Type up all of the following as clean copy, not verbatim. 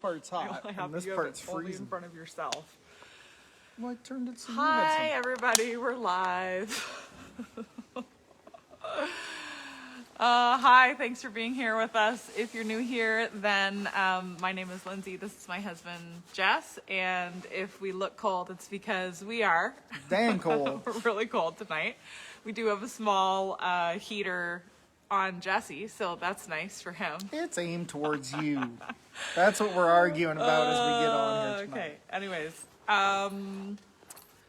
part's hot, and this part's only in freezing. front of yourself. Well, I turned it so you Hi, had some. everybody. We're live. Hi, thanks for being here with us. If you're new here, then my name is Lindsay. This is my husband, Jess. And if we look cold, it's because we are. Damn cold. We're really cold tonight. We do have a small heater on Jesse, so that's nice for him. It's aimed towards you. That's what we're arguing about as we get on here tonight. Okay, anyways.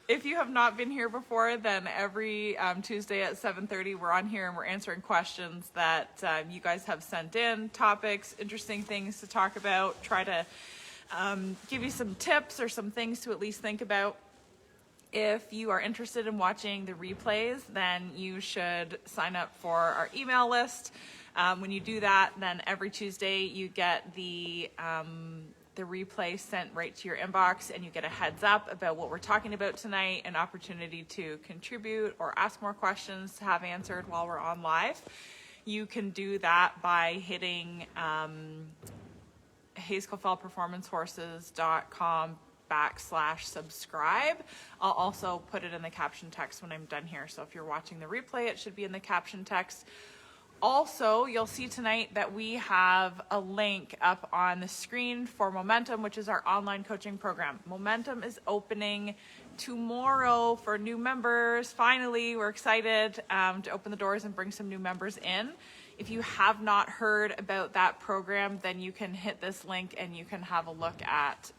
If you have not been here before, then every Tuesday at 7:30, we're on here and we're answering questions that you guys have sent in, topics, interesting things to talk about, try to give you some tips or some things to at least think about. If you are interested in watching the replays, then you should sign up for our email list. When you do that, then every Tuesday you get the replay sent right to your inbox, and you get a heads up about what we're talking about tonight, an opportunity to contribute or ask more questions to have answered while we're on live. You can do that by hitting hazelfellperformancehorses.com/subscribe. I'll also put it in the caption text when I'm done here. So if you're watching the replay, it should be in the caption text. Also, you'll see tonight that we have a link up on the screen for Momentum, which is our online coaching program. Momentum is opening tomorrow for new members. Finally, we're excited to open the doors and bring some new members in. If you have not heard about that program, then you can hit this link and you can have a look at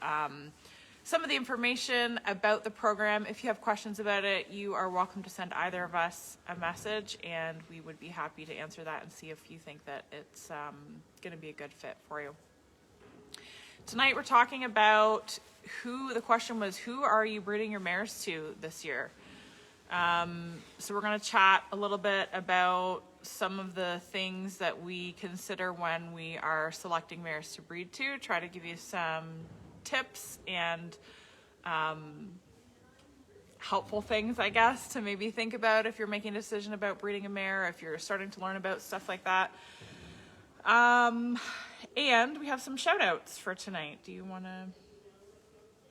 some of the information about the program. If you have questions about it, you are welcome to send either of us a message, and we would be happy to answer that and see if you think that it's going to be a good fit for you. Tonight we're talking about the question was, who are you breeding your mares to this year? So we're going to chat a little bit about some of the things that we consider when we are selecting mares to breed to, try to give you some tips and helpful things, I guess, to maybe think about if you're making a decision about breeding a mare, if you're starting to learn about stuff like that. And we have some shout outs for tonight. Do you want to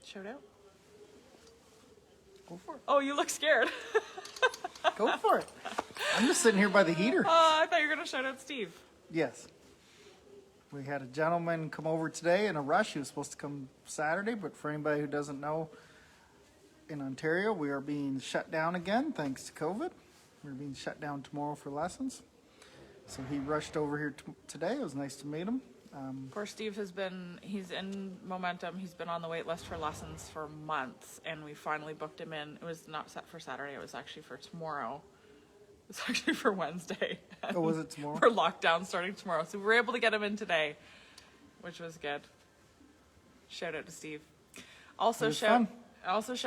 shout out? Go for it. Oh, you look scared. Go for it. I'm just sitting here by the heater. Oh, I thought you were going to shout out Steve. Yes. We had a gentleman come over today in a rush. He was supposed to come Saturday, but for anybody who doesn't know, in Ontario, we are being shut down again thanks to COVID. We're being shut down tomorrow for lessons. So he rushed over here today. It was nice to meet him. Of course, Steve he's in Momentum. He's been on the wait list for lessons for months, and we finally booked him in. It was not set for Saturday. It was actually for tomorrow. It's actually for Wednesday. Oh, was it tomorrow? For lockdown starting tomorrow. So we were able to get him in today, which was good. Shout out to Steve. Also shout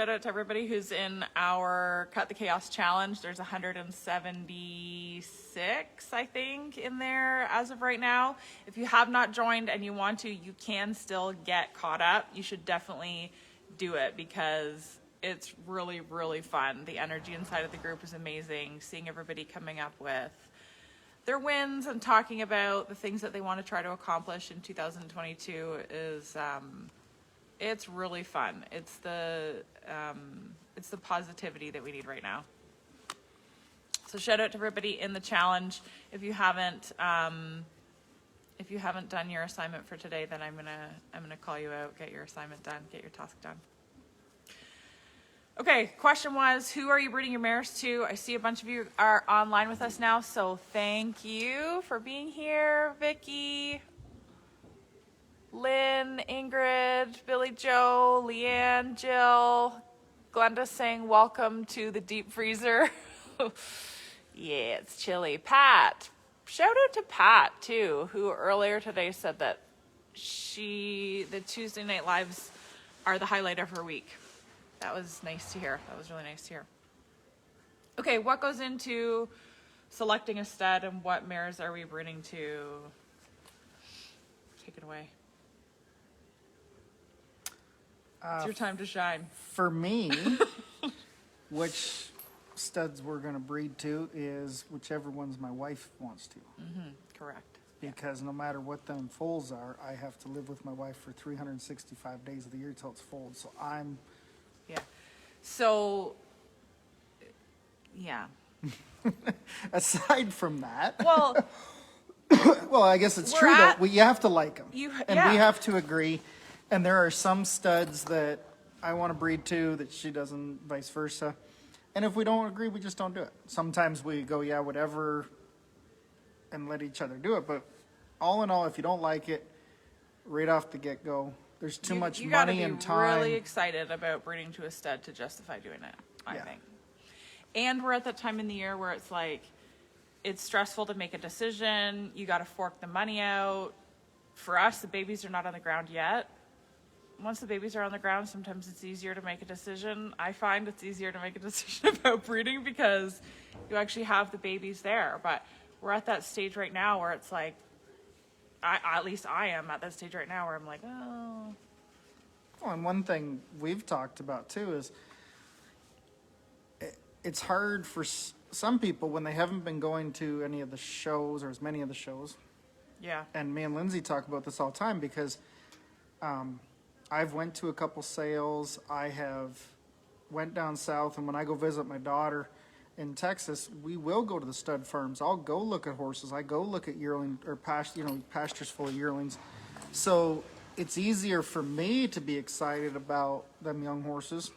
out to everybody who's in our Cut the Chaos Challenge. There's 176, I think, in there as of right now. If you have not joined and you want to, you can still get caught up. You should definitely do it because it's really, really fun. The energy inside of the group is amazing. Seeing everybody coming up with their wins and talking about the things that they want to try to accomplish in 2022 is, it's really fun. It's the positivity that we need right now. So shout out to everybody in the challenge. If you haven't done your assignment for today, then I'm gonna call you out. Get your assignment done. Get your task done. Okay, question was, who are you breeding your mares to? I see a bunch of you are online with us now, so thank you for being here. Vicky, Lynn, Ingrid, Billy Joe, Leanne, Jill, Glenda saying welcome to the deep freezer. Yeah, it's chilly. Pat, shout out to Pat too, who earlier today said that the Tuesday night lives are the highlight of her week. That was nice to hear. That was really nice to hear. Okay, what goes into selecting a stud and what mares are we breeding to? Take it away. It's your time to shine. For me, which studs we're going to breed to is whichever ones my wife wants to. Mm-hmm, correct. because no matter what them foals are, I have to live with my wife for 365 days of the year till it's foaled. So I'm, Yeah. So, yeah. aside from that, Well, well, I guess it's We're true at- though. You have to like them, and we yeah. have to agree. And there are some studs that I want to breed to that she doesn't, vice versa. And if we don't agree, we just don't do it. Sometimes we go, yeah, whatever, and let each other do it. But all in all, if you don't like it, right off the get-go, there's too much you gotta money be and time. really excited about breeding to a stud to justify doing it, I Yeah. think. And we're at that time in the year where it's like, it's stressful to make a decision. You got to fork the money out. For us, the babies are not on the ground yet. Once the babies are on the ground, sometimes it's easier to make a decision. I find it's easier to make a decision about breeding because you actually have the babies there. But we're at that stage right now where it's like, at least I am at that stage right now where I'm like, oh. Well, and one thing we've talked about too is it's hard for some people when they haven't been going to any of the shows or as many of the shows. Yeah. And me and Lindsay talk about this all the time because I've went to a couple sales. I have went down south, and when I go visit my daughter in Texas, we will go to the stud farms. I'll go look at horses. I go look at yearling or pastures full of yearlings. So it's easier for me to be excited about them young horses.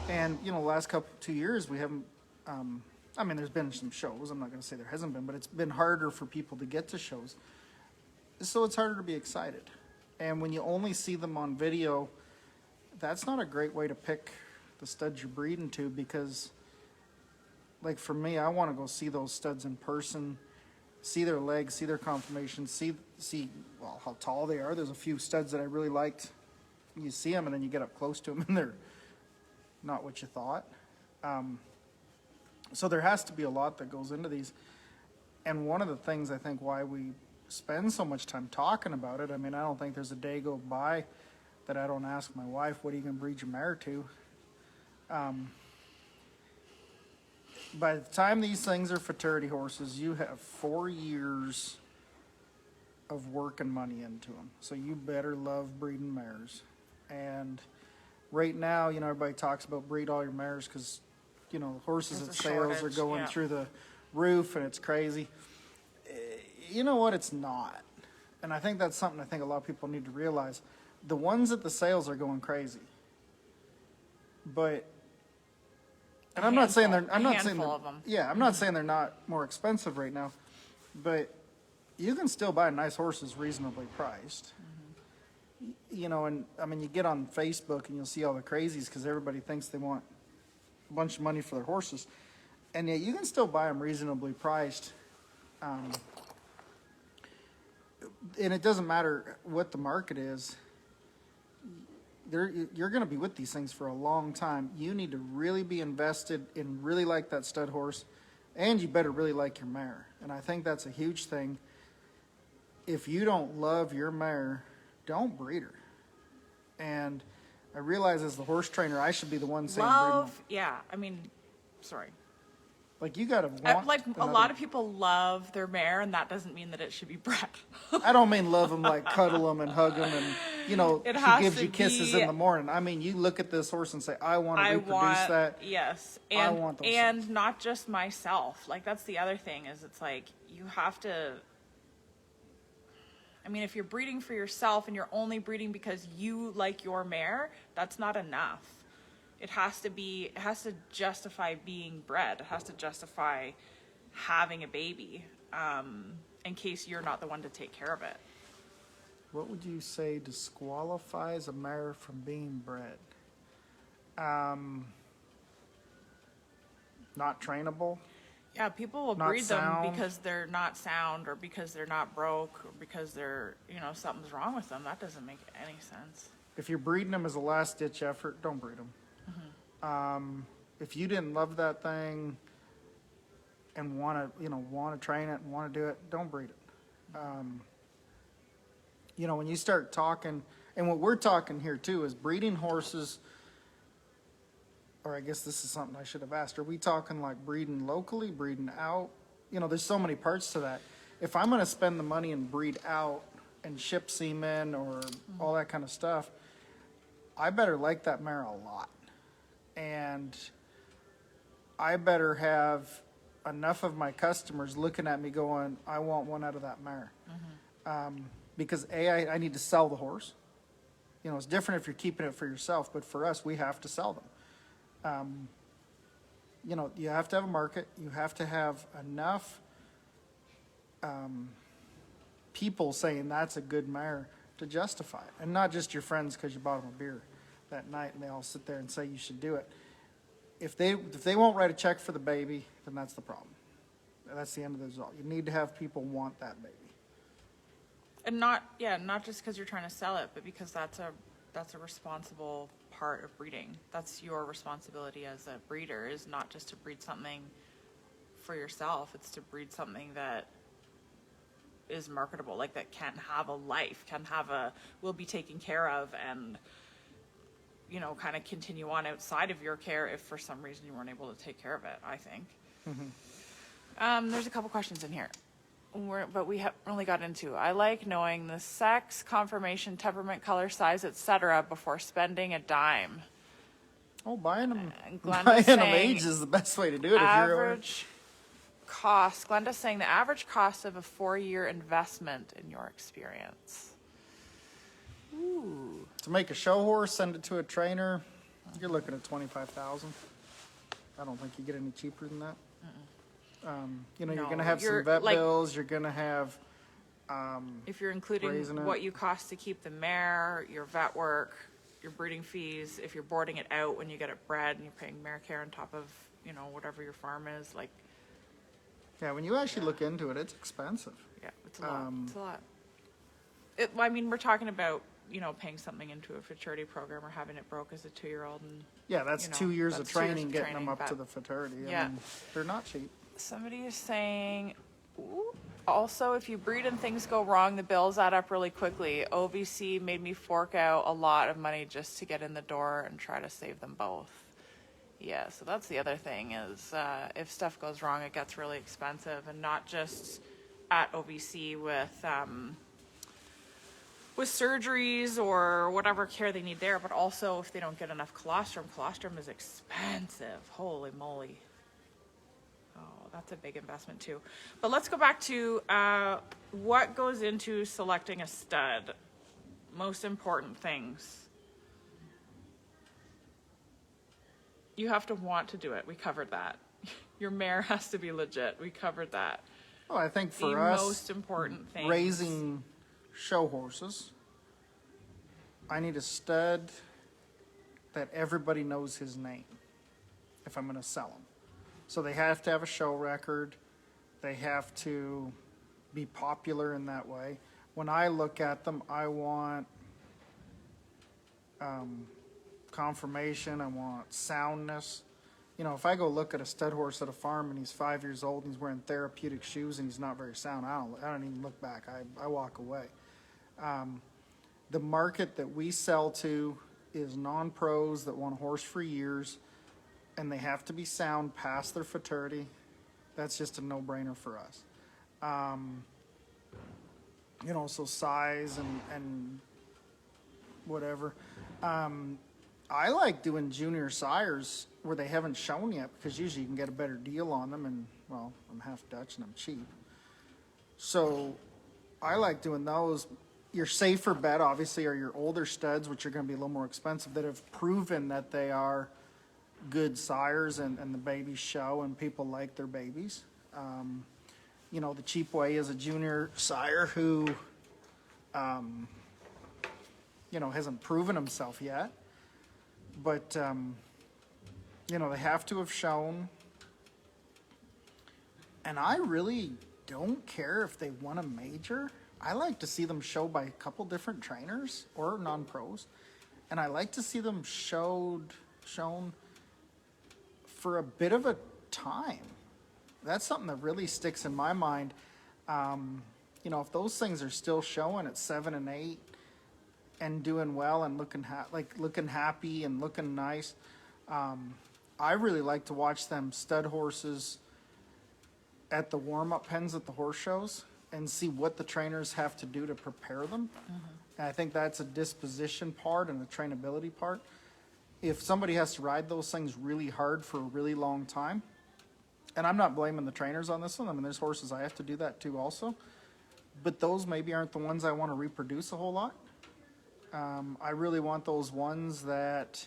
And the last 2 years we haven't. I mean, there's been some shows. I'm not going to say there hasn't been, but it's been harder for people to get to shows. So it's harder to be excited. And when you only see them on video, that's not a great way to pick the studs you're breeding to because, like for me, I want to go see those studs in person, see their legs, see their conformation, see well how tall they are. There's a few studs that I really liked. You see them and then you get up close to them and they're not what you thought. So there has to be a lot that goes into these. And one of the things I think why we spend so much time talking about it, I mean, I don't think there's a day go by that I don't ask my wife, what are you going to breed your mare to? By the time these things are futurity horses, you have 4 years of work and money into them. So you better love breeding mares. And right now, everybody talks about breed all your mares because horses There's at a sales are shortage, going yeah. through the roof and it's crazy. You know what? It's not. And I think that's something I think a lot of people need to realize. The ones at the sales are going crazy. But, and I'm not saying they're, I'm not saying handful they're, of them. yeah, I'm not saying they're not more expensive right now, but you can still buy nice horses reasonably priced. And I mean, you get on Facebook and you'll see all the crazies because everybody thinks they want a bunch of money for their horses. And yet you can still buy them reasonably priced. And it doesn't matter what the market is. You're going to be with these things for a long time. You need to really be invested and really like that stud horse. And you better really like your mare. And I think that's a huge thing. If you don't love your mare, don't breed her. And I realize as the horse trainer, I should be the one saying Love, yeah. I mean, sorry. like you got to want. Like a lot of people love their mare, and that doesn't mean that it should be bred. I don't mean love them like cuddle them and hug them and It she has gives to you kisses be- in the morning. I mean, you look at this horse and say, I want to reproduce that. Yes, I want those and not just myself. Like that's the other thing is it's like you have to. I mean, if you're breeding for yourself and you're only breeding because you like your mare, that's not enough. It has to justify being bred. It has to justify having a baby, in case you're not the one to take care of it. What would you say disqualifies a mare from being bred? Not trainable. Yeah, people will Not breed them sound. because they're not sound or because they're not broke or because they're, something's wrong with them. That doesn't make any sense. If you're breeding them as a last ditch effort, don't breed them. If you didn't love that thing and want to train it and want to do it, don't breed it. When you start talking, and what we're talking here too is breeding horses, or I guess this is something I should have asked. Are we talking like breeding locally, breeding out? There's so many parts to that. if I'm going to spend the money and breed out and ship semen or all that kind of stuff, I better like that mare a lot. And I better have enough of my customers looking at me going, I want one out of that mare. Because I need to sell the horse. You know, it's different if you're keeping it for yourself, but for us, we have to sell them. You know, you have to have a market. You have to have enough people saying that's a good mare to justify it. And not just your friends because you bought them a beer that night and they all sit there and say you should do it. If they won't write a check for the baby, then that's the problem. That's the end of the result. You need to have people want that baby. And not just because you're trying to sell it, but because that's a responsible part of breeding. That's your responsibility as a breeder, is not just to breed something for yourself. It's to breed something that is marketable, like that can have a life, will be taken care of, and you know, kind of continue on outside of your care if for some reason you weren't able to take care of it, I think. There's a couple questions in here, but we have only got into. I like knowing the sex, conformation, temperament, color, size, etc. before spending a dime. Oh, buying them saying age is the best way to do it. Average cost. Glenda's saying the average cost of a 4-year investment in your experience. Ooh. To make a show horse, send it to a trainer, you're looking at $25,000. I don't think you get any cheaper than that. You know, you're going to have some vet bills. You're going to have if you're including what you cost to keep the mare, your vet work, your breeding fees, if you're boarding it out when you get it bred and you're paying mare care on top of, you know, whatever your farm is, like. Yeah, when you actually look into it, it's expensive. Yeah, it's a lot. It's a lot. I mean, we're talking about, you know, paying something into a futurity program or having it broke as a 2-year-old. And yeah, that's 2 years of training, getting them up but, to the futurity. Yeah. I mean, they're not cheap. Somebody is saying, also, if you breed and things go wrong, the bills add up really quickly. OVC made me fork out a lot of money just to get in the door and try to save them both. Yeah, so that's the other thing is if stuff goes wrong, it gets really expensive, and not just at OVC with surgeries or whatever care they need there, but also if they don't get enough colostrum. Colostrum is expensive. Holy moly. Oh, that's a big investment too. But let's go back to what goes into selecting a stud. Most important things. You have to want to do it. We covered that. Your mare has to be legit. We covered that. Well, I think for the us, most important thing, raising show horses, I need a stud that everybody knows his name if I'm going to sell them. So they have to have a show record. They have to be popular in that way. When I look at them, I want conformation. I want soundness. You know, if I go look at a stud horse at a farm and he's 5 years old and he's wearing therapeutic shoes and he's not very sound, I don't even look back. I walk away. The market that we sell to is non-pros that want a horse for years, and they have to be sound past their futurity. That's just a no-brainer for us. You know, so size and whatever. I like doing junior sires where they haven't shown yet, because usually you can get a better deal on them, and well, I'm half Dutch and I'm cheap. So I like doing those. Your safer bet, obviously, are your older studs, which are going to be a little more expensive, that have proven that they are good sires and the babies show and people like their babies. You know, the cheap way is a junior sire who, you know, hasn't proven himself yet. But, you know, they have to have shown. And I really don't care if they won a major. I like to see them show by a couple different trainers or non-pros. And I like to see them shown for a bit of a time. That's something that really sticks in my mind. You know, if those things are still showing at 7 and 8 and doing well and looking happy and looking nice, I really like to watch them stud horses at the warm-up pens at the horse shows, and see what the trainers have to do to prepare them. And I think that's a disposition part and a trainability part. If somebody has to ride those things really hard for a really long time, and I'm not blaming the trainers on this one. I mean, there's horses I have to do that too also. But those maybe aren't the ones I want to reproduce a whole lot. I really want those ones that,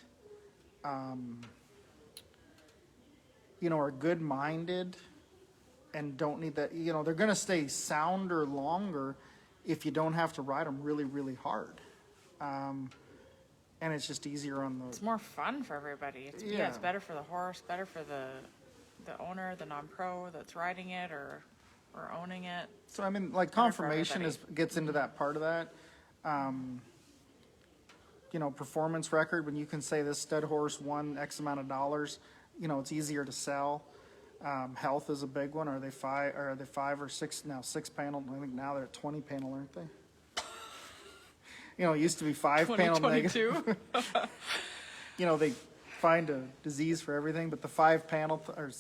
you know, are good-minded and don't need that, you know, they're going to stay sounder longer if you don't have to ride them really, really hard. And it's just easier on It's the, more fun for everybody. It's, yeah, it's better for the horse, better for the owner, the non-pro that's riding it or owning it. so I mean, like better for conformation gets into that part of that. You know, performance record, when you can say this stud horse won X amount of dollars, you know, it's easier to sell. Health is a big one. Are they five or six now? 6 panel. I think now they're at 20 panel, aren't they? You know, it used to be 5 panel negative. You know, they find a disease for everything, but the 5 panel or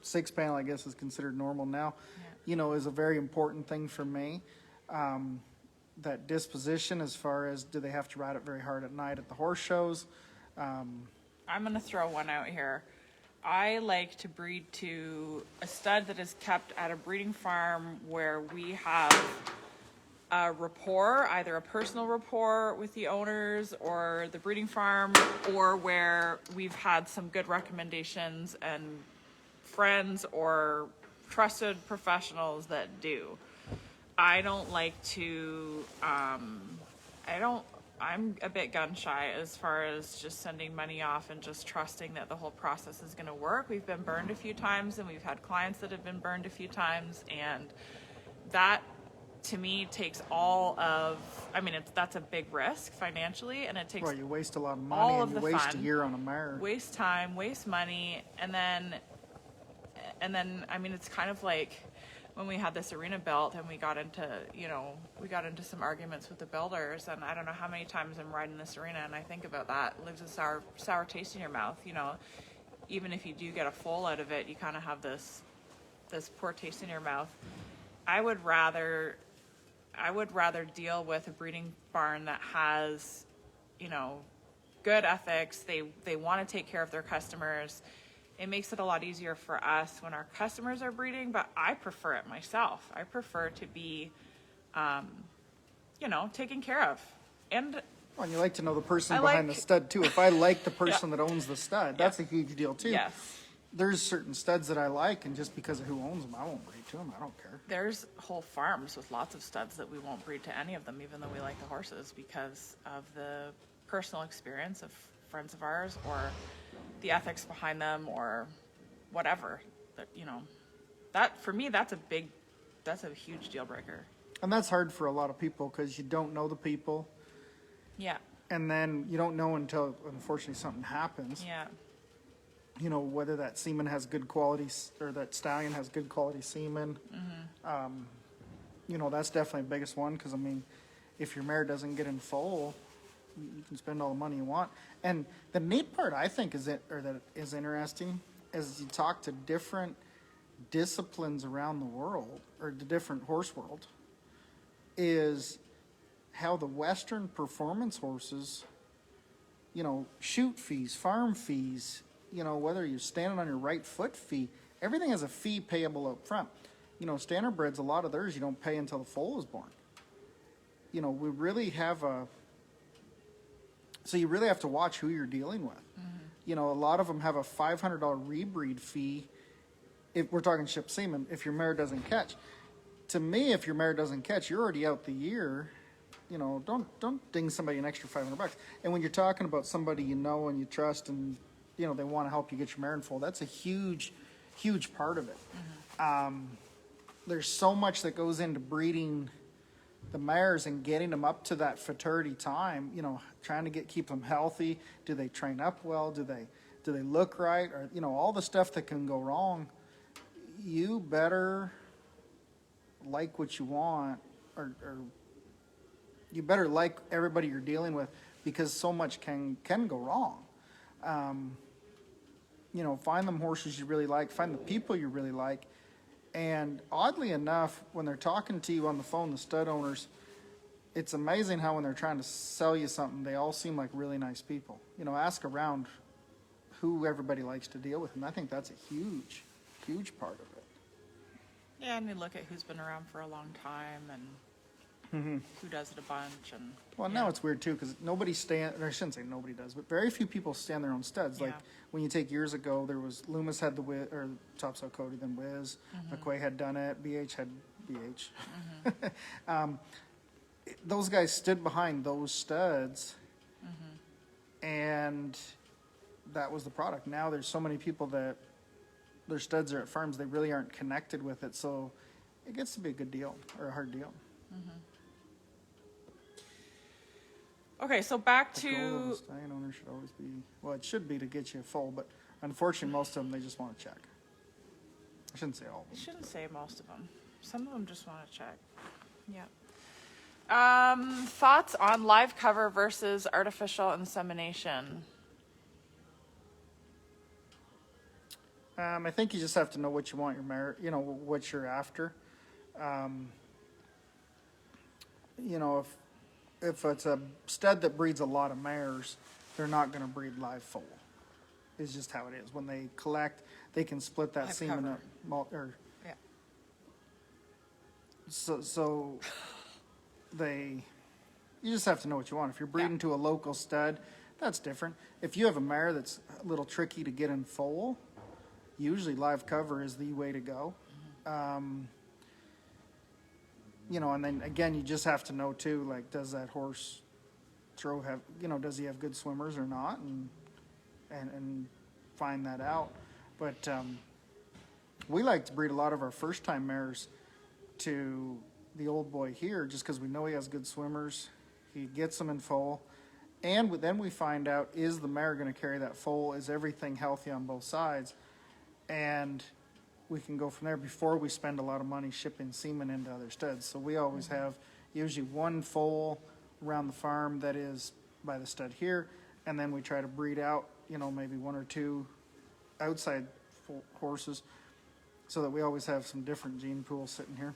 6 panel, I guess, is considered normal now. Yeah. You know, is a very important thing for me. That disposition, as far as do they have to ride it very hard at night at the horse shows? I'm going to throw one out here. I like to breed to a stud that is kept at a breeding farm where we have a rapport, either a personal rapport with the owners or the breeding farm, or where we've had some good recommendations and friends or trusted professionals that do. I don't like to, I'm a bit gun shy as far as just sending money off and just trusting that the whole process is going to work. We've been burned a few times and we've had clients that have been burned a few times, and that to me takes all of, I mean, that's a big risk financially, and it takes Well, you waste a lot of all money of and you the waste a fun, year on a mare. waste time, waste money, and then I mean, it's kind of like when we had this arena built and we got into some arguments with the builders, and I don't know how many times I'm riding this arena and I think about that. It leaves a sour taste in your mouth, you know. Even if you do get a foal out of it, you kind of have this poor taste in your mouth. I would rather deal with a breeding barn that has, you know, good ethics. They want to take care of their customers. It makes it a lot easier for us when our customers are breeding, but I prefer it myself. I prefer to be, you know, taken care of. And Well, and you like to know the person I behind like- the stud too. If I like the person that owns the stud, that's a huge deal too. yes, There's certain studs that I like, and just because of who owns them, I won't breed to them. I don't care. there's whole farms with lots of studs that we won't breed to any of them, even though we like the horses, because of the personal experience of friends of ours or the ethics behind them or whatever. That, you know, that for me, that's a huge deal breaker. And that's hard for a lot of people because you don't know the people, Yeah, and then you don't know until unfortunately something happens. yeah, You know, whether that semen has good quality or that stallion has good quality semen. You know, that's definitely the biggest one because, I mean, if your mare doesn't get in foal, you can spend all the money you want. And the neat part, I think, that is interesting, is you talk to different disciplines around the world, or the different horse world, is how the Western performance horses, you know, shoot fees, farm fees, you know, whether you're standing on your right foot fee, everything has a fee payable up front. You know, standardbreds, a lot of theirs you don't pay until the foal is born. You know, we really have so you really have to watch who you're dealing with. You know, a lot of them have a $500 rebreed fee if we're talking ship semen, if your mare doesn't catch. To me, if your mare doesn't catch, you're already out the year. You know, don't ding somebody an extra $500. And when you're talking about somebody you know and you trust, and you know they want to help you get your mare in full, that's a huge part of it. There's so much that goes into breeding the mares and getting them up to that futurity time. You know, trying to keep them healthy. Do they train up well? Do they look right? Or, you know, all the stuff that can go wrong. You better like what you want, or you better like everybody you're dealing with, because so much can go wrong. You know, find them horses you really like, find the people you really like, And oddly enough, when they're talking to you on the phone, the stud owners, it's amazing how when they're trying to sell you something, they all seem like really nice people. You know, ask around who everybody likes to deal with, and I think that's a huge, huge part of it. Yeah, and we look at who's been around for a long time and who does it a bunch. And Well, now it's weird too, because nobody or I shouldn't say nobody does, but very few people stand their own studs. Like Yeah. when you take years ago, there was Loomis had the Wiz, or Topsail Cody, then Wiz. McQuay had done it. BH had BH. Those guys stood behind those studs, and that was the product. Now there's so many people that their studs are at farms, they really aren't connected with it, so it gets to be a good deal or a hard deal. Okay, so back The goal of to a stallion owner should always be, well, it should be to get you full, but unfortunately, most of them, they just want to check. I shouldn't say all of I them. shouldn't say most of them. Some of them just want to check. Yeah. Thoughts on live cover versus artificial insemination? I think you just have to know what you want your mare, you know, what you're after. You know, if it's a stud that breeds a lot of mares, they're not going to breed live foal. It's just how it is. When they collect, they can split that Live semen cover. up, Yeah. so you just have to know what you want. If you're breeding to a local stud, that's different. If you have a mare that's a little tricky to get in foal, usually live cover is the way to go. You know, and then again, you just have to know too, like, does that horse does he have good swimmers or not, and find that out. But we like to breed a lot of our first time mares to the old boy here, just because we know he has good swimmers. He gets them in foal, and then we find out, is the mare going to carry that foal? Is everything healthy on both sides? And we can go from there before we spend a lot of money shipping semen into other studs. So we always have usually one foal around the farm that is by the stud here, and then we try to breed out, you know, maybe one or two outside horses, so that we always have some different gene pools sitting here.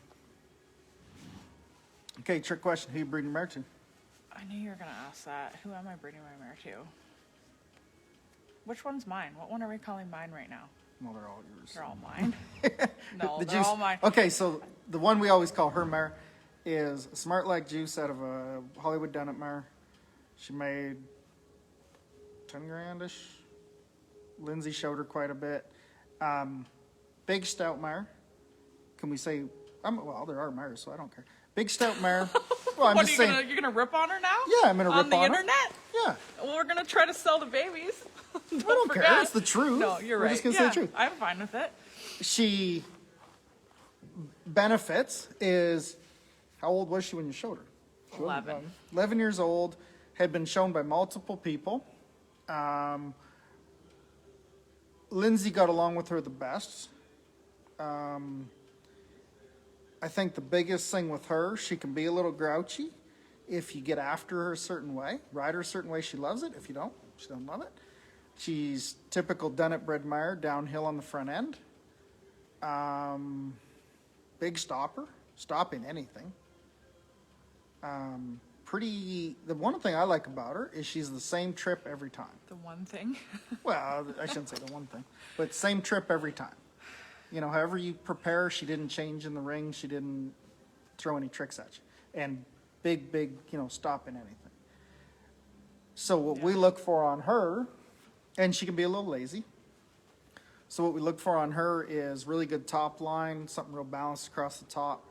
Okay, trick question: who you breeding your mare to? I knew you were going to ask that. Who am I breeding my mare to? Which one's mine? What one are we calling mine right now? Well, they're all yours. They're all mine. No, The they're juice. all mine. Okay, so the one we always call her mare is Smart Leg Juice out of a Hollywood Dunnet mare. She made 10 grand-ish. Lindsay showed her quite a bit. Big stout mare. Can we say? Well, there are mares, so I don't care. Big stout mare. Well, I'm What, just are saying. you're gonna rip on her now? Yeah, I'm gonna rip on the on her. internet. Yeah, Well, we're gonna try to sell the babies. I don't care. forget. It's the truth. No, you're We're right. just gonna say Yeah, the truth. I'm fine with it. She benefits is, how old was she when you showed her? She wasn't 11. young. 11 years old, had been shown by multiple people. Lindsay got along with her the best. I think the biggest thing with her, she can be a little grouchy if you get after her a certain way. Ride her a certain way, she loves it. If you don't, she doesn't love it. She's typical Dunnet bred mare, downhill on the front end. Big stopper, stopping anything. The one thing I like about her is she's the same trip every time. The one thing. Well, I shouldn't say the one thing, but same trip every time. You know, however you prepare, she didn't change in the ring. She didn't throw any tricks at you. And big, you know, stopping anything. So what we look for on her, and she can be a little lazy. So what we look for on her is really good top line, something real balanced across the top.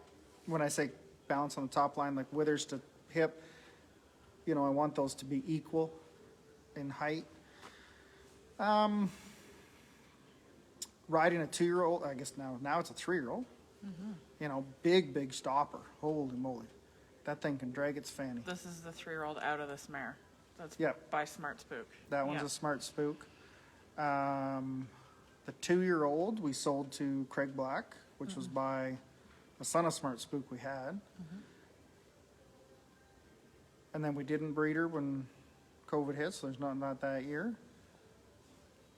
When I say balance on the top line, like withers to hip, you know, I want those to be equal in height. Riding a 2-year-old, I guess now it's a 3-year-old. You know, big stopper. Holy moly. That thing can drag its fanny. This is the 3-year-old out of this mare. That's Yep. by Smart Spook. That one's a smart spook. The 2-year-old we sold to Craig Black, which was by a son of Smart Spook we had. And then we didn't breed her when COVID hit, so there's not that year.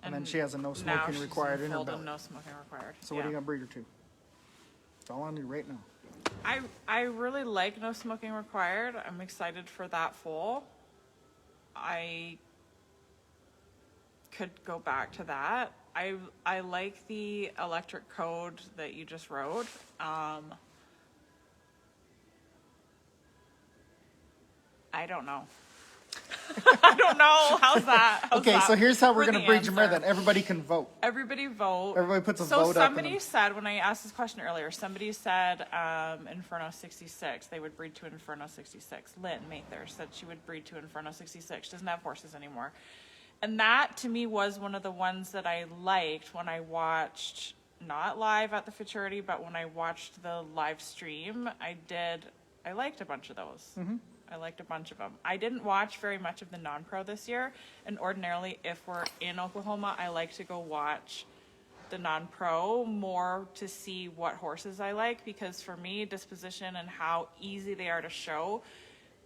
And then she has a no now smoking she's required in her enfolded, belly. no smoking required. So what are you gonna breed her to? It's all on you right now. I really like no smoking required. I'm excited for that foal. I could go back to that. I like the electric code that you just wrote. I don't know. I don't know. How's that? How's Okay, that so here's how we're for going to the breed your mare answer? then. Everybody can vote. Everybody vote. Everybody puts a So vote up. somebody said, when I asked this question earlier, somebody said Inferno 66. They would breed to Inferno 66. Lynn Mather said she would breed to Inferno 66. She doesn't have horses anymore. And that, to me, was one of the ones that I liked when I watched, not live at the Futurity, but when I watched the live stream. I liked a bunch of those. Mm-hmm. I liked a bunch of them. I didn't watch very much of the non-pro this year, and ordinarily, if we're in Oklahoma, I like to go watch the non-pro more to see what horses I like, because for me, disposition and how easy they are to show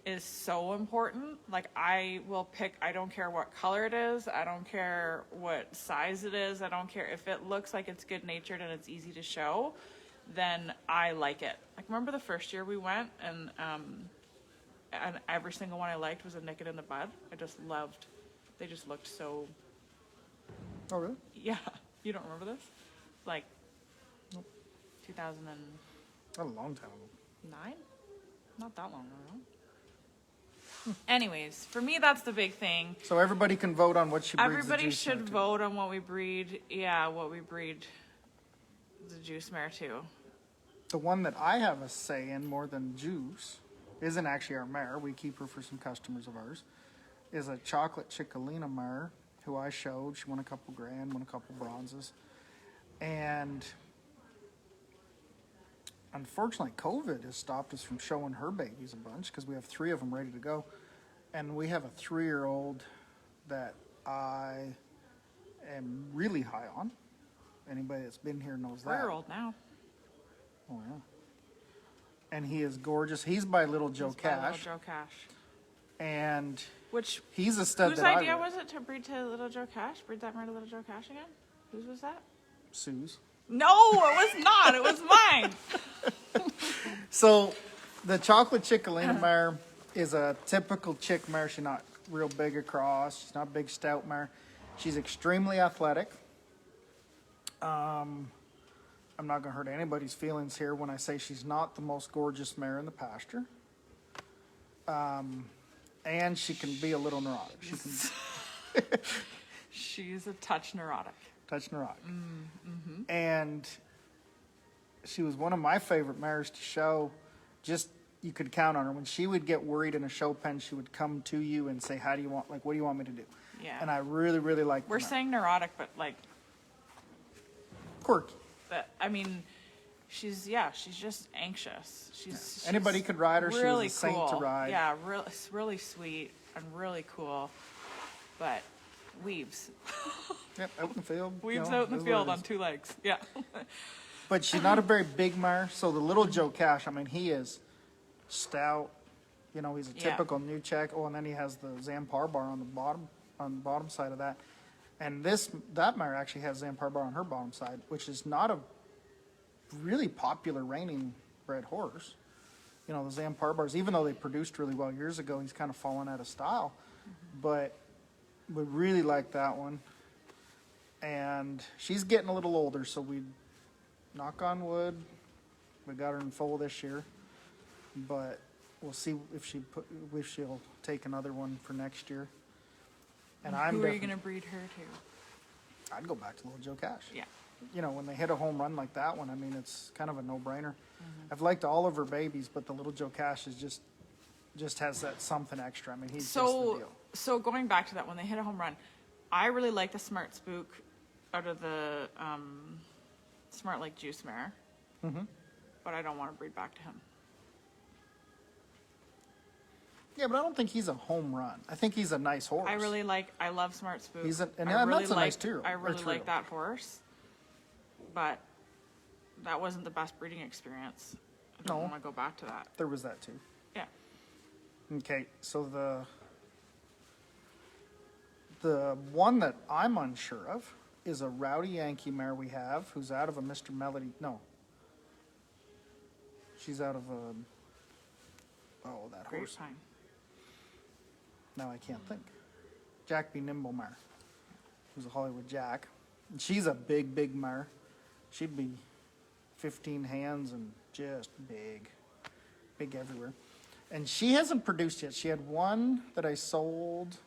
is so important. Like, I will pick, I don't care what color it is, I don't care what size it is, I don't care if it looks like it's good-natured and it's easy to show, then I like it. Like, remember the first year we went, and every single one I liked was a Nip It in the Bud. I just loved, they just looked so, Oh, really? yeah. You don't remember this? Like, Nope. 2009? Not a long time ago. Not that long ago. Anyways, for me, that's the big thing. So everybody can vote on what she breeds. Everybody the juice should mare to. vote on what we breed. Yeah, what we breed the juice mare to. The one that I have a say in more than Juice isn't actually our mare. We keep her for some customers of ours. Is a chocolate Chickalina mare who I showed. She won a couple grand, won a couple bronzes. And unfortunately, COVID has stopped us from showing her babies a bunch because we have 3 of them ready to go. And we have a 3-year-old that I am really high on. Anybody that's been here knows that. 4-year-old now. Oh, yeah. And he is gorgeous. He's by Little Joe He's by Little Cash. Joe Cash. And Which, he's a stud whose that idea I was it to breed to Little Joe Cash? Breed that mare to Little Joe Cash again? Whose was that? Sue's. No, it was not. It was mine. So the chocolate Chickalina mare is a typical chick mare. She's not real big across. She's not a big stout mare. She's extremely athletic. I'm not going to hurt anybody's feelings here when I say she's not the most gorgeous mare in the pasture. And she can be a little neurotic. She can She's a touch neurotic. touch neurotic. And she was one of my favorite mares to show. Just, you could count on her. When she would get worried in a show pen, she would come to you and say, how do you want, like, what do you want me to do? Yeah. And I really, really like We're saying neurotic, but like, quirky. I mean, she's just anxious. She's Anybody could ride her. Really she was a saint cool. to ride. Yeah, really sweet and really cool, but weaves. Yep, out in the field. Weaves you know, out in the is what field it on is. 2 legs. Yeah. But she's not a very big mare. So the Little Joe Cash, I mean, he is stout. You know, he's a Yeah. typical new check. Oh, and then he has the Zampar bar on the bottom side of that. And that mare actually has Zampar bar on her bottom side, which is not a really popular reining bred horse. You know, the Zampar bars, even though they produced really well years ago, he's kind of fallen out of style. But we really like that one. And she's getting a little older, so we, knock on wood, we got her in foal this year. But we'll see if she'll take another one for next year. And Who are you gonna breed her to? I'd go back to Little Joe Cash. Yeah. You know, when they hit a home run like that one, I mean, it's kind of a no-brainer. I've liked all of her babies, but the Little Joe Cash is just has that something extra. I mean, he's just the deal. So going back to that, when they hit a home run, I really like the Smart Spook out of the Smart Lake Juice mare, but I don't want to breed back to him. Yeah, but I don't think he's a home run. I think he's a nice horse. I love Smart Spook. And I really that's a nice two. I really like that horse, but that wasn't the best breeding experience. I don't No. want to go back to that. There was that too. Yeah. Okay, so the one that I'm unsure of is a Rowdy Yankee mare we have, who's out of a Mr. Melody. No. She's out of that horse. Grapevine. Now I can't think. Jack B. Nimblemar, who's a Hollywood Jack. And she's a big, big mare. She'd be 15 hands and just big. Big everywhere. And she hasn't produced yet. She had one that I sold.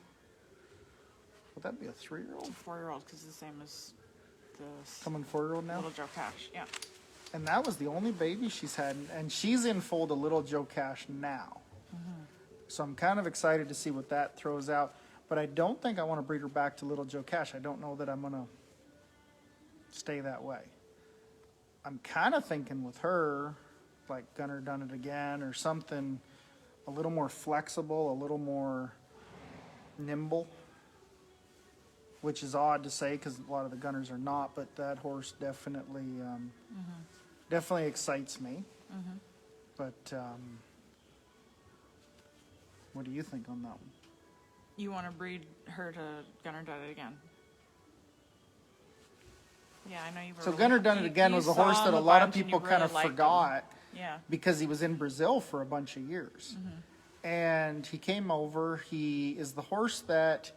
Would that be a 3-year-old? It's a 4-year-old because it's the same as the Coming 4-year-old now? Little Joe Cash. Yeah. And that was the only baby she's had. And she's in foal to Little Joe Cash now. So I'm kind of excited to see what that throws out. But I don't think I want to breed her back to Little Joe Cash. I don't know that I'm going to stay that way. I'm kind of thinking with her, like Gunner Done It Again or something a little more flexible, a little more nimble, which is odd to say because a lot of the Gunners are not, but that horse definitely definitely excites me. But what do you think on that one? You want to breed her to Gunner Done It Again? Yeah, I know you were. So Gunner Done It Again was a horse that a lot of people kind of forgot. Yeah. Because he was in Brazil for a bunch of years. And he came over. He is the horse that,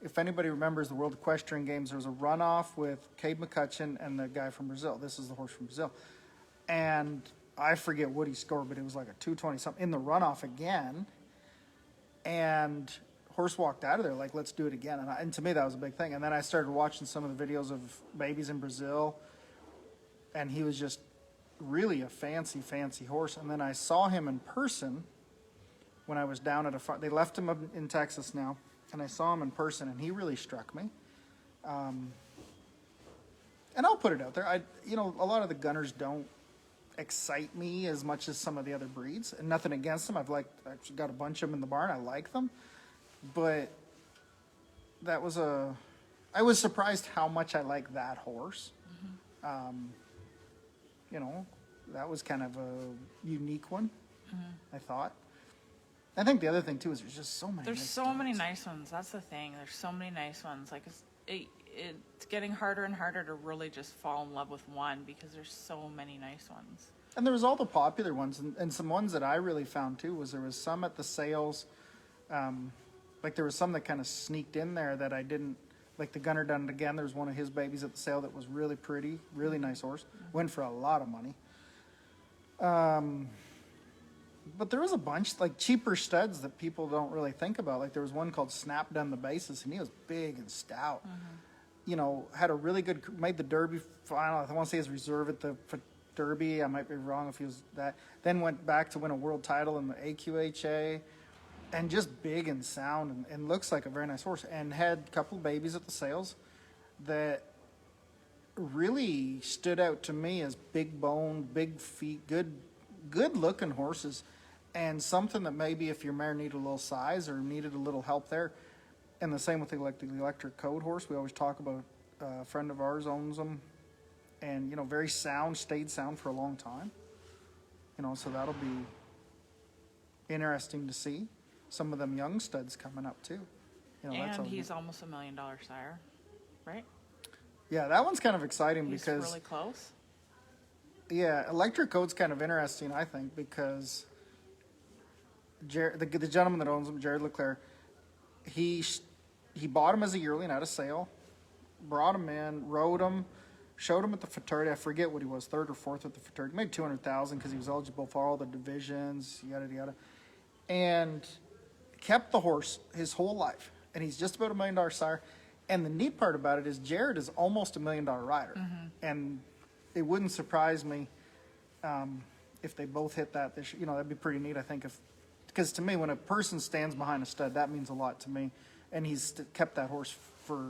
if anybody remembers the World Equestrian Games, there was a runoff with Cade McCutcheon and the guy from Brazil. This is the horse from Brazil. And I forget what he scored, but it was like a 220 something in the runoff again. And horse walked out of there like, let's do it again. And to me, that was a big thing. And then I started watching some of the videos of babies in Brazil. And he was just really a fancy, fancy horse. And then I saw him in person when I was down at a farm. They left him up in Texas now. And I saw him in person, and he really struck me. And I'll put it out there. A lot of the Gunners don't excite me as much as some of the other breeds. And nothing against them. I've actually got a bunch of them in the barn. I like them. But I was surprised how much I like that horse. That was kind of a unique one, I thought. I think the other thing, too, is there's just so many There's nice so studs. many nice ones. That's the thing. There's so many nice ones. Like, it's getting harder and harder to really just fall in love with one because there's so many nice ones. And there was all the popular ones, and some ones that I really found, too, was there was some at the sales, like there was some that kind of sneaked in there that I didn't, like the Gunner Done It Again. There was one of his babies at the sale that was really pretty, really nice horse. Went for a lot of money. But there was a bunch, like cheaper studs that people don't really think about. Like there was one called Snap Down the Basis, and he was big and stout. Had a really good, made the Derby final. I want to say his reserve at the Derby. I might be wrong if he was that. Then went back to win a world title in the AQHA. And just big and sound and looks like a very nice horse. And had a couple of babies at the sales that really stood out to me as big boned, big feet, good looking horses. And something that maybe if your mare needed a little size or needed a little help there. And the same with the electric code horse. We always talk about a friend of ours owns them. And, very sound, stayed sound for a long time. So that'll be interesting to see. Some of them young studs coming up too. And he's almost $1 million sire, right? Yeah, that one's kind of exciting He's because really close. Yeah, electric code's kind of interesting, I think, because the gentleman that owns him, Jared Leclerc, he bought him as a yearling at a sale, brought him in, rode him, showed him at the fraternity. I forget what he was, third or fourth at the fraternity. Made $200,000 because he was eligible for all the divisions, yada yada, and kept the horse his whole life. And he's just about $1 million sire. And the neat part about it is Jared is almost $1 million rider, and it wouldn't surprise me if they both hit that this year. That'd be pretty neat, I think, because to me, when a person stands behind a stud, that means a lot to me. And he's kept that horse for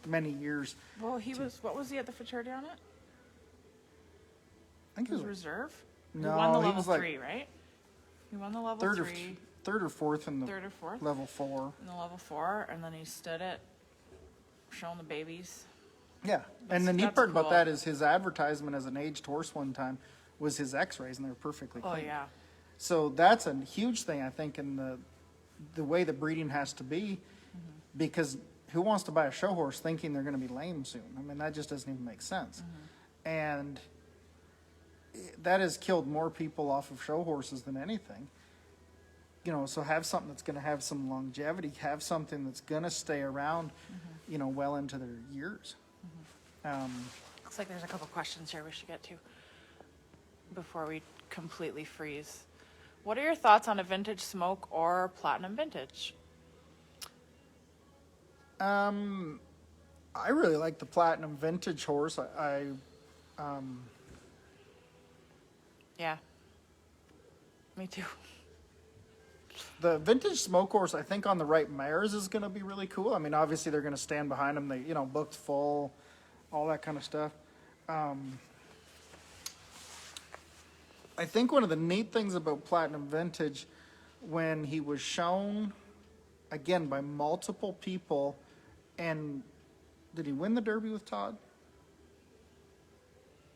many years. Well, what was he at the fraternity on it? I think He was reserve? No, he won the he level was like 3, right? He won the level third 3. Third or fourth in the Third or fourth? level 4. In the level 4, and then he stood it, showing the babies. Yeah, and the neat that's part about cool. that is his advertisement as an aged horse one time was his X-rays, and they were perfectly clean. Oh, yeah. So that's a huge thing, I think, in the way that breeding has to be, because who wants to buy a show horse thinking they're going to be lame soon? I mean, that just doesn't even make sense. And that has killed more people off of show horses than anything. You know, so have something that's going to have some longevity, have something that's going to stay around, you know, well into their years. Looks like there's a couple questions here we should get to before we completely freeze. What are your thoughts on a vintage smoke or platinum vintage? I really like the platinum vintage horse. Yeah. Me too. The vintage smoke horse, I think on the right mares is going to be really cool. I mean, obviously they're going to stand behind them. They, you know, booked full, all that kind of stuff. I think one of the neat things about platinum vintage, when he was shown, again, by multiple people, and did he win the Derby with Todd?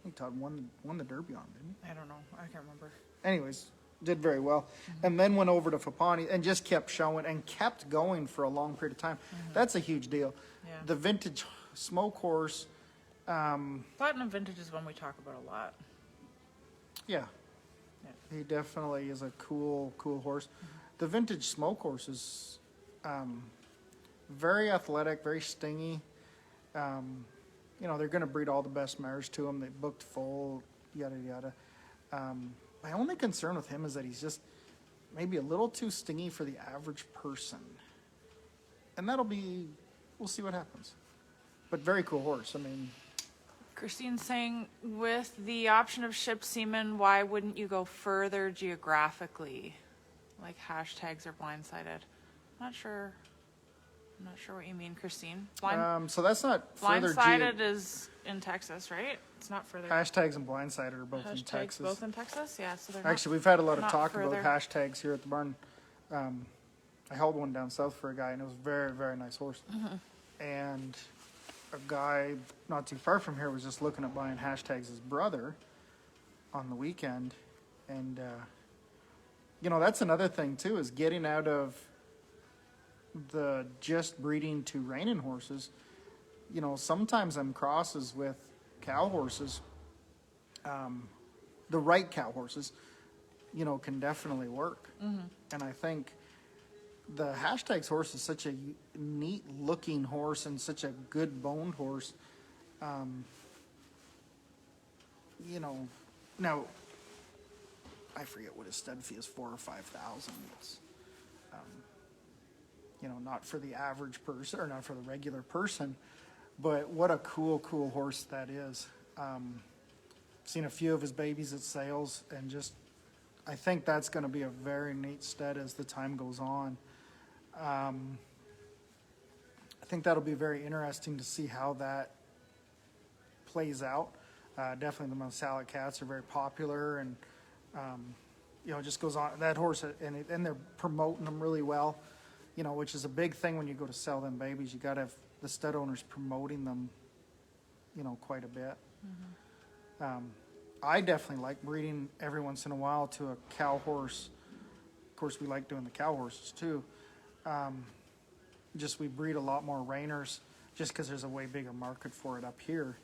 I think Todd won the Derby on him, didn't he? I don't know. I can't remember. Anyways, did very well. And then went over to Fapani and just kept showing and kept going for a long period of time. That's a huge deal. Yeah. The vintage smoke horse, Platinum vintage is one we talk about a lot. yeah, Yeah. he definitely is a cool horse. The vintage smoke horse is very athletic, very stingy. You know, they're going to breed all the best mares to him. They booked full, yada, yada. My only concern with him is that he's just maybe a little too stingy for the average person. And we'll see what happens. But very cool horse. I mean, Christine's saying, with the option of ship semen, why wouldn't you go further geographically? Like hashtags or blindsided? I'm not sure what you mean, Christine. so that's not further Blindsided is in Texas, right? It's not further. hashtags and blindsided are both in Hashtags Texas. both in Texas? Yeah, so they're Actually, we've had a lot of not talk further. about hashtags here at the barn. I held one down south for a guy, and it was a very, very nice horse. And a guy not too far from here was just looking at buying hashtags his brother on the weekend. And, you know, that's another thing, too, is getting out of the just breeding to reining horses. You know, sometimes them crosses with cow horses, the right cow horses, you know, can definitely work. And I think the hashtags horse is such a neat looking horse and such a good boned horse. You know, now I forget what his stud fee is, 4,000 or 5,000. It's you know, not for the average person or not for the regular person, but what a cool horse that is. Seen a few of his babies at sales, and just I think that's going to be a very neat stud as the time goes on. I think that'll be very interesting to see how that plays out. Definitely the Marsala cats are very popular, and you know, it just goes on. That horse, and they're promoting them really well, you know, which is a big thing when you go to sell them babies. You got to have the stud owners promoting them, you know, quite a bit. I definitely like breeding every once in a while to a cow horse. Of course, we like doing the cow horses too. Just we breed a lot more reiners just because there's a way bigger market for it up here.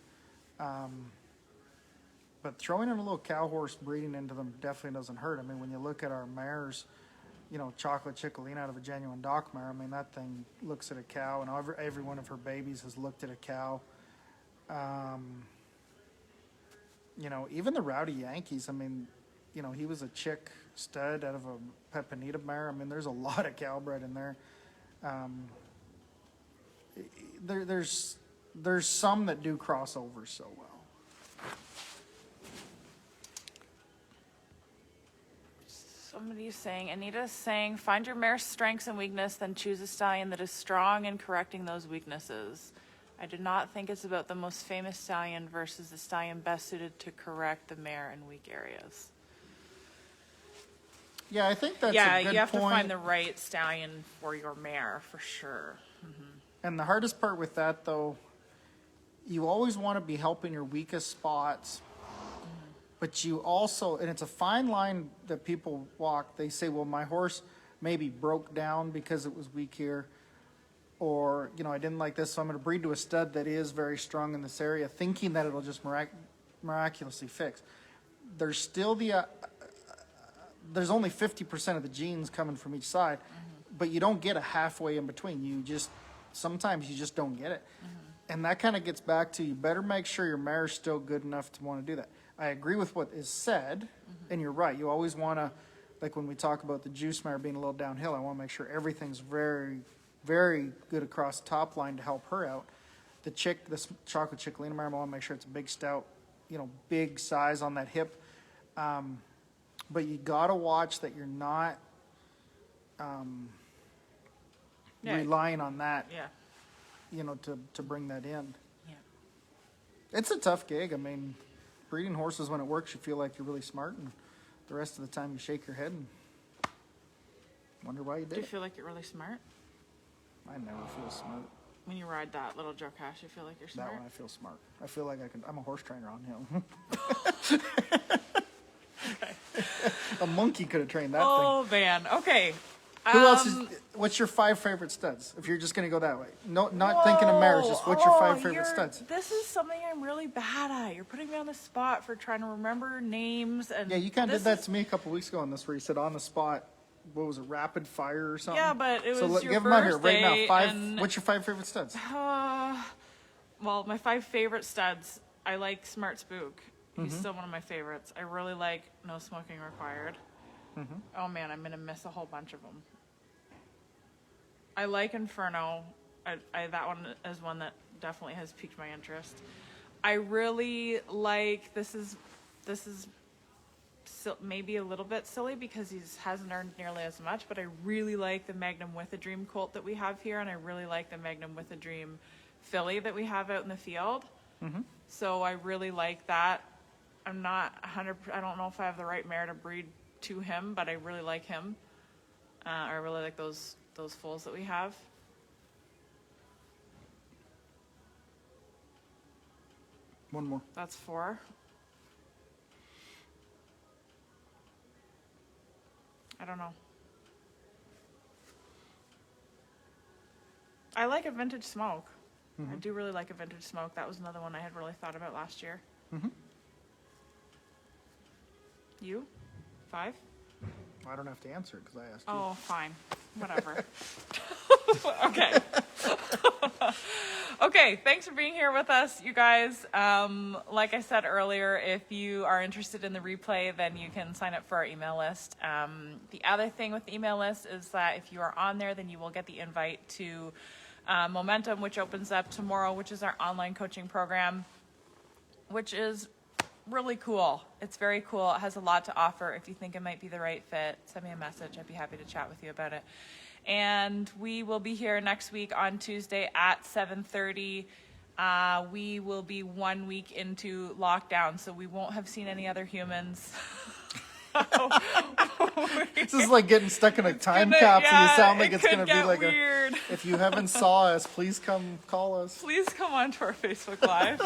But throwing in a little cow horse breeding into them definitely doesn't hurt. I mean, when you look at our mares, you know, Chocolate Chickalina out of a genuine dock mare, I mean, that thing looks at a cow, and every one of her babies has looked at a cow. You know, even the Rowdy Yankees, I mean, you know, he was a chick stud out of a Pepinita mare. I mean, there's a lot of cow bred in there. There's some that do cross over so well. Somebody's saying, Anita's saying, find your mare's strengths and weakness, then choose a stallion that is strong in correcting those weaknesses. I do not think it's about the most famous stallion versus the stallion best suited to correct the mare in weak areas. Yeah, I think that's a good you have point. to find the right stallion for your mare, for sure. And the hardest part with that, though, you always want to be helping your weakest spots, but you also, and it's a fine line that people walk, they say, well, my horse maybe broke down because it was weak here, or, you know, I didn't like this, so I'm going to breed to a stud that is very strong in this area, thinking that it'll just miraculously fix. there's still there's only 50% of the genes coming from each side, but you don't get a halfway in between. Sometimes you just don't get it. And that kind of gets back to, you better make sure your mare's still good enough to want to do that. I agree with what is said, and you're right. You always want to, like when we talk about the juice mare being a little downhill, I want to make sure everything's very, very good across the top line to help her out. This chocolate chickalina mare, I want to make sure it's a big stout, big size on that hip. But you got to watch that you're not relying on that. Yeah. To bring that in. Yeah. It's a tough gig. I mean, breeding horses, when it works, you feel like you're really smart, and the rest of the time you shake your head and wonder why you did Do you it. feel like you're really smart? I never feel smart. When you ride that little Joe Cash, you feel like you're smart? That one I feel smart. I feel like I'm a horse trainer on him. A monkey could have trained that thing. Oh, man. Okay. Who else what's your 5 favorite studs? If you're just going to go that way. No, not thinking of mares, just what's your 5 favorite studs? This is something I'm really bad at. You're putting me on the spot for trying to remember names. And yeah, you kind of did that to me a couple weeks ago on this, where you said on the spot, what was it, rapid fire or something? Yeah, but it was your give them out here birthday. right now. 5. What's your 5 favorite studs? Well, my 5 favorite studs, I like Smart Spook. He's still one of my favorites. I really like No Smoking Required. Oh man, I'm gonna miss a whole bunch of them. I like Inferno. That one is one that definitely has piqued my interest. I really like, this is maybe a little bit silly because he hasn't earned nearly as much, but I really like the Magnum with a Dream colt that we have here, and I really like the Magnum with a Dream filly that we have out in the field. So I really like that. I'm not 100%, I don't know if I have the right mare to breed to him, but I really like him. I really like those foals that we have. One more. That's 4. I don't know. I like a Vintage Smoke. I do really like a Vintage Smoke. That was another one I had really thought about last year. You? 5? I don't have to answer it because I asked you. Oh, fine. Whatever. Okay. Okay, thanks for being here with us, you guys. Like I said earlier, if you are interested in the replay, then you can sign up for our email list. The other thing with the email list is that if you are on there, then you will get the invite to Momentum, which opens up tomorrow, which is our online coaching program, which is really cool. It's very cool. It has a lot to offer. If you think it might be the right fit, send me a message. I'd be happy to chat with you about it. And we will be here next week on Tuesday at 7:30. We will be 1 week into lockdown, so we won't have seen any other humans. This is like getting stuck in a time capsule. You sound like it's going to be like weird. If you haven't saw us, please come call us. Please come on to our Facebook Live.